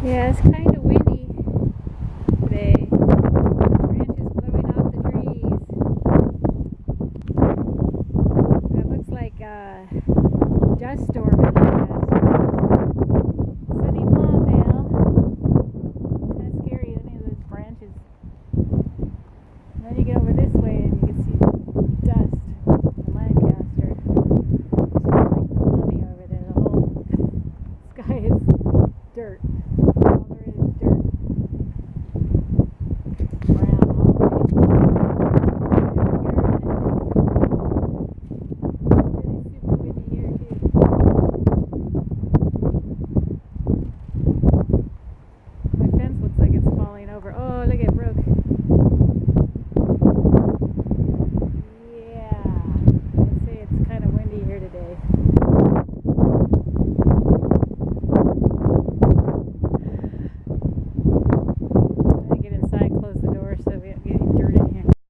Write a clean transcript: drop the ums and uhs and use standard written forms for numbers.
Yeah, it's kind of windy today. Branches blowing off the trees. That looks like a dust storm